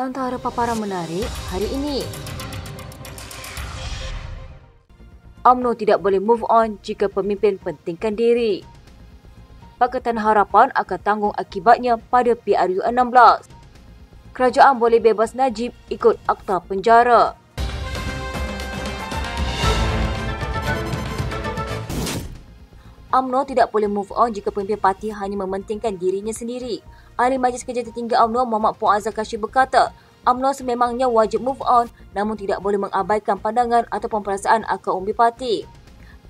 Antara paparan menarik hari ini. UMNO tidak boleh move on jika pemimpin pentingkan diri. Pakatan Harapan akan tanggung akibatnya pada PRU16. Kerajaan boleh bebas Najib ikut Akta Penjara. UMNO tidak boleh move on jika pemimpin parti hanya mementingkan dirinya sendiri. Ahli Majlis Kerja Tertinggi UMNO Muhammad Puan Azhar Kashif berkata, UMNO sememangnya wajib move on namun tidak boleh mengabaikan pandangan ataupun perasaan akar umbi parti.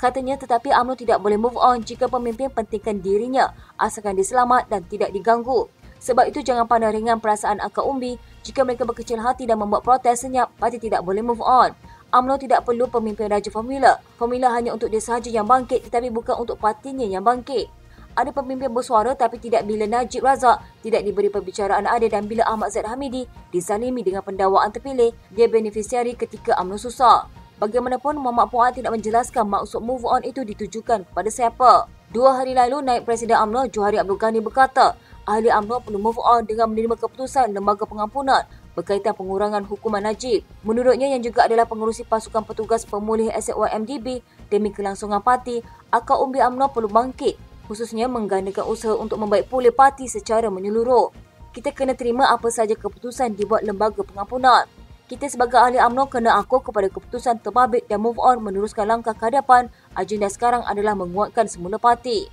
Katanya tetapi UMNO tidak boleh move on jika pemimpin pentingkan dirinya asalkan dia selamat dan tidak diganggu. Sebab itu jangan pandang ringan perasaan akar umbi. Jika mereka berkecil hati dan membuat protes senyap, parti tidak boleh move on. UMNO tidak perlu pemimpin Raja Formula. Formula hanya untuk dia sahaja yang bangkit tetapi bukan untuk partinya yang bangkit. Ada pemimpin bersuara tapi tidak bila Najib Razak tidak diberi pembicaraan adil dan bila Ahmad Zaid Hamidi dizalimi dengan pendakwaan terpilih, dia beneficiari ketika UMNO susah. Bagaimanapun, Muhammad Puan tidak menjelaskan maksud move on itu ditujukan kepada siapa. 2 hari lalu, Naib Presiden UMNO Johari Abdul Ghani berkata, ahli UMNO perlu move on dengan menerima keputusan Lembaga Pengampunan berkaitan pengurangan hukuman Najib. Menurutnya yang juga adalah pengurusi pasukan petugas pemulih aset YMDB demi kelangsungan parti, akar umbi UMNO perlu bangkit, khususnya menggandakan usaha untuk membaik pulih parti secara menyeluruh. Kita kena terima apa saja keputusan dibuat Lembaga Pengampunan. Kita sebagai ahli UMNO kena akur kepada keputusan terbabit dan move on meneruskan langkah ke hadapan. Agenda sekarang adalah menguatkan semula parti.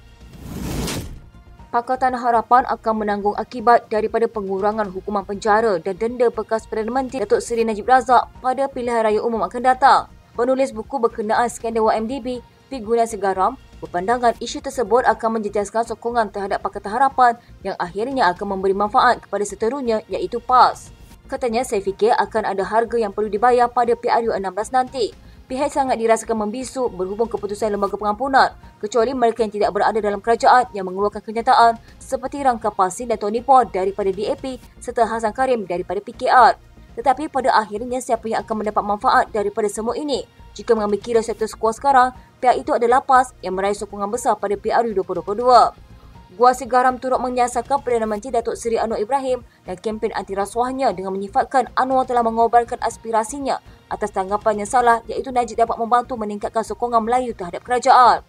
Pakatan Harapan akan menanggung akibat daripada pengurangan hukuman penjara dan denda bekas Perdana Menteri Datuk Seri Najib Razak pada pilihan raya umum akan datang. Penulis buku berkenaan skandal YMDB, P. Gunasigaram, berpandangan isu tersebut akan menjejaskan sokongan terhadap Pakatan Harapan yang akhirnya akan memberi manfaat kepada seterunya iaitu PAS. Katanya, saya fikir akan ada harga yang perlu dibayar pada PRU16 nanti. Pihak sangat dirasakan membisu berhubung keputusan Lembaga Pengampunan, kecuali mereka yang tidak berada dalam kerajaan yang mengeluarkan kenyataan seperti Rangka Pasin dan Tony Paul daripada DAP serta Hasan Karim daripada PKR. Tetapi pada akhirnya siapa yang akan mendapat manfaat daripada semua ini? Jika mengambil kira status quo sekarang, pihak itu adalah PAS yang meraih sokongan besar pada PRU 2022. Gunasigaram turut menyiasatkan Perdana Menteri Datuk Seri Anwar Ibrahim dan kempen anti rasuahnya dengan menyifatkan Anwar telah mengobarkan aspirasinya atas tanggapan yang salah iaitu Najib dapat membantu meningkatkan sokongan Melayu terhadap kerajaan.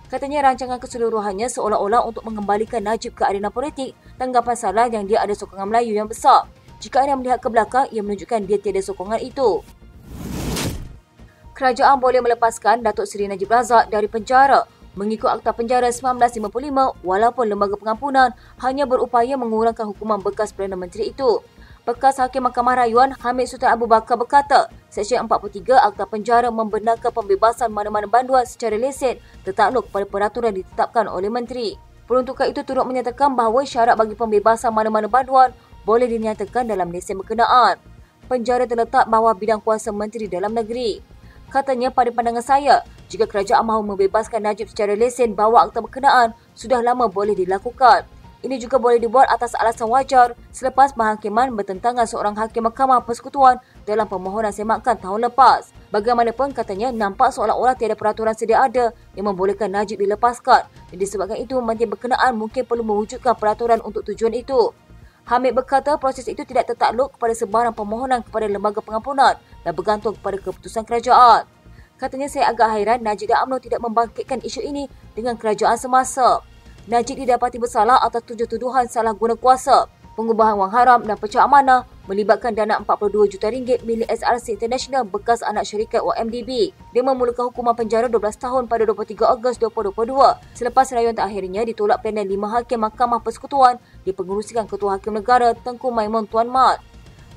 Katanya rancangan keseluruhannya seolah-olah untuk mengembalikan Najib ke arena politik, tanggapan salah yang dia ada sokongan Melayu yang besar. Jika anda melihat ke belakang, ia menunjukkan dia tiada sokongan itu. Kerajaan boleh melepaskan Datuk Seri Najib Razak dari penjara mengikut Akta Penjara 1955 walaupun Lembaga Pengampunan hanya berupaya mengurangkan hukuman bekas Perdana Menteri itu. Bekas Hakim Mahkamah Rayuan Hamid Sultan Abu Bakar berkata, Seksyen 43 Akta Penjara membenarkan pembebasan mana-mana banduan secara lesen tertakluk pada peraturan ditetapkan oleh Menteri. Peruntukan itu turut menyatakan bahawa syarat bagi pembebasan mana-mana banduan boleh dinyatakan dalam lesen berkenaan. Penjara terletak bawah bidang kuasa Menteri Dalam Negeri. Katanya, pada pandangan saya, jika kerajaan mahu membebaskan Najib secara lesen bahawa akta berkenaan sudah lama boleh dilakukan. Ini juga boleh dibuat atas alasan wajar selepas penghakiman bertentangan seorang hakim Mahkamah Persekutuan dalam permohonan semakan tahun lepas. Bagaimanapun katanya nampak seolah-olah tiada peraturan sedia ada yang membolehkan Najib dilepaskan dan disebabkan itu Menteri berkenaan mungkin perlu mewujudkan peraturan untuk tujuan itu. Hamid berkata proses itu tidak tertakluk kepada sebarang permohonan kepada Lembaga Pengampunan dan bergantung kepada keputusan kerajaan. Katanya, saya agak hairan Najib dan UMNO tidak membangkitkan isu ini dengan kerajaan semasa. Najib didapati bersalah atas 7 tuduhan salah guna kuasa, pengubahan wang haram dan pecah amanah melibatkan dana 42 juta ringgit milik SRC International bekas anak syarikat YMDB. Dia memulakan hukuman penjara 12 tahun pada 23 Ogos 2022 selepas rayuan terakhirnya ditolak panel 5 hakim Mahkamah Persekutuan dipengerusikan Ketua Hakim Negara Tengku Maimun Tuan Mat.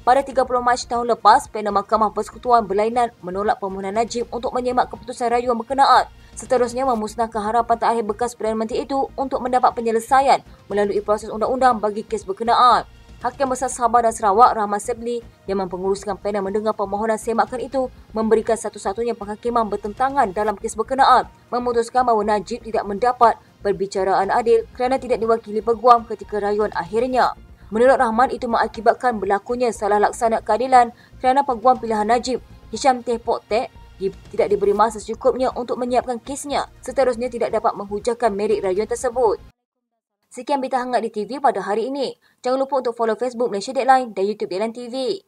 Pada 30 Mac tahun lepas, panel Mahkamah Persekutuan berlainan menolak permohonan Najib untuk menyemak keputusan rayuan berkenaan. Seterusnya memusnahkan harapan terakhir bekas Perdana Menteri itu untuk mendapat penyelesaian melalui proses undang-undang bagi kes berkenaan. Hakim Besar Sabah dan Sarawak Rahman Sebli yang mempenguruskan panel mendengar permohonan semakan itu memberikan satu-satunya penghakiman bertentangan dalam kes berkenaan, memutuskan bahawa Najib tidak mendapat perbicaraan adil kerana tidak diwakili peguam ketika rayuan akhirnya. Menurut Rahman, itu mengakibatkan berlakunya salah laksana keadilan kerana peguam pilihan Najib, Hisham Teh Pok Tek, tidak diberi masa secukupnya untuk menyiapkan kesnya. Seterusnya tidak dapat menghujahkan merit rayuan tersebut. Sekian berita hangat di TV pada hari ini. Jangan lupa untuk follow Facebook Malaysia Deadline dan YouTube Deadline TV.